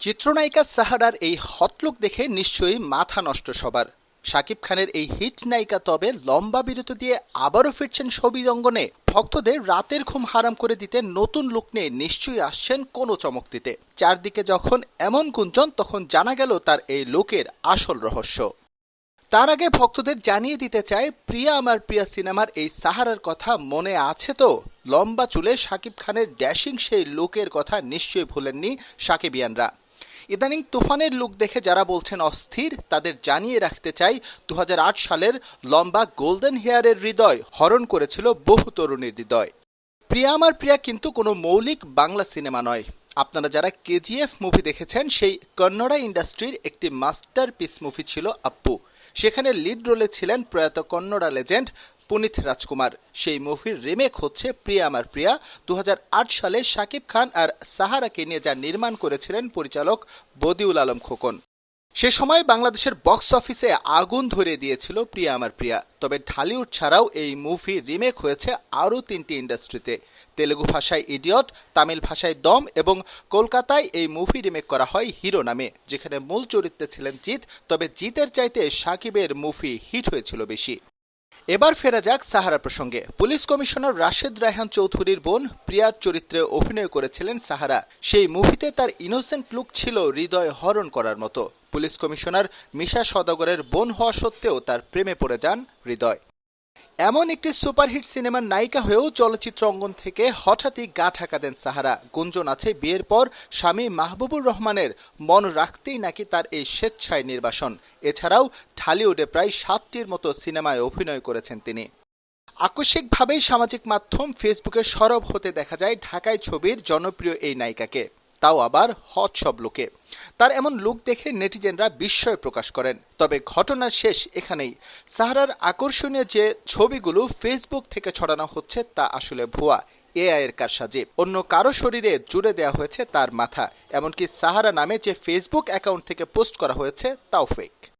চিত্রনায়িকা সাহারার এই হটলুক দেখে নিশ্চয়ই মাথা নষ্ট সবার। শাকিব খানের এই হিট নায়িকা তবে লম্বা বিরতি দিয়ে আবারও ফিরছেন ছবি অঙ্গনে। ভক্তদের রাতের ঘুম হারাম করে দিতে নতুন লুক নিয়ে নিশ্চয়ই আসছেন কোনো চমক দিতে। চারদিকে যখন এমন গুঞ্জন, তখন জানা গেল তার এই লুকের আসল রহস্য। তার আগে ভক্তদের জানিয়ে দিতে চায়, প্রিয়া আমার প্রিয়া সিনেমার এই সাহারার কথা মনে আছে তো? লম্বা চুলে শাকিব খানের ড্যাশিং সেই লুকের কথা নিশ্চয়ই ভুলেননি সাকিবিয়ানরা। ইদানিং তুফানের লুক দেখে যারা বলছেন অস্থির, তাদের জানিয়ে রাখতে চাই 2008 সালের লম্বা গোল্ডেন হেয়ারের হৃদয় হরণ করেছিল বহু তরুণীর হৃদয়। প্রিয়া আমার প্রিয়া কিন্তু কোনো মৌলিক বাংলা সিনেমা নয়। আপনারা যারা কেজিএফ মুভি দেখেছেন, সেই কন্নড়া ইন্ডাস্ট্রির একটি মাস্টারপিস মুভি ছিল আপ্পু। সেখানে লিড রোলে ছিলেন প্রয়াত কন্নড়া লেজেন্ড পুনিত রাজকুমার। সেই মুভির রিমেক হচ্ছে প্রিয়া আমার প্রিয়া। 2008 সালে শাকিব খান আর সাহারাকে নিয়ে যা নির্মাণ করেছিলেন পরিচালক বদিউল আলম খোকন। সে সময় বাংলাদেশের বক্স অফিসে আগুন ধরিয়ে দিয়েছিল প্রিয়া আমার প্রিয়া। তবে ঢালিউড ছাড়াও এই মুভি রিমেক হয়েছে আরও 3টি ইন্ডাস্ট্রিতে। তেলেগু ভাষায় ইডিয়ট, তামিল ভাষায় দম এবং কলকাতায় এই মুভি রিমেক করা হয় হিরো নামে, যেখানে মূল চরিত্রে ছিলেন জিৎ। তবে জিতের চাইতে শাকিবের মুভি হিট হয়েছিল বেশি। এবার ফেরা যাক সাহারা প্রসঙ্গে। পুলিশ কমিশনার রাশেদ রায়হান চৌধুরীর বোন প্রিয়ার চরিত্রে অভিনয় করেছিলেন সাহারা। সেই মুভিতে তার ইনোসেন্ট লুক ছিল হৃদয় হরণ করার মতো। পুলিশ কমিশনার মিশা সওদাগরের বোন হওয়া সত্ত্বেও তার প্রেমে পড়ে যান হৃদয়। এমন একটি সুপারহিট সিনেমার নায়িকা হয়েও চলচ্চিত্র অঙ্গন থেকে হঠাৎই গা ঢাকা দেন সাহারা। গুঞ্জন আছে, বিয়ের পর স্বামী মাহবুবুর রহমানের মন রাখতেই নাকি তার এই স্বেচ্ছায় নির্বাসন। এছাড়াও ঢালিউডে প্রায় 7টির মতো সিনেমায় অভিনয় করেছেন তিনি। আকস্মিকভাবেই সামাজিক মাধ্যম ফেসবুকে সরব হতে দেখা যায় ঢাকায় ছবির জনপ্রিয় এই নায়িকাকে, তাও আবার হট সব লুকে। তার এমন লুক দেখে নেটিজেনরা বিস্ময় প্রকাশ করেন। তবে ঘটনার শেষ এখানেই। সাহারার আকর্ষণীয় যে ছবিগুলো ফেসবুক থেকে ছড়ানো হচ্ছে তা আসলে ভুয়া, এআই এর কারসাজি। অন্য কারো শরীরে জুড়ে দেওয়া হয়েছে তার মাথা। এমনকি সাহারা নামে যে ফেসবুক অ্যাকাউন্ট থেকে পোস্ট করা হয়েছে তাও ফেক।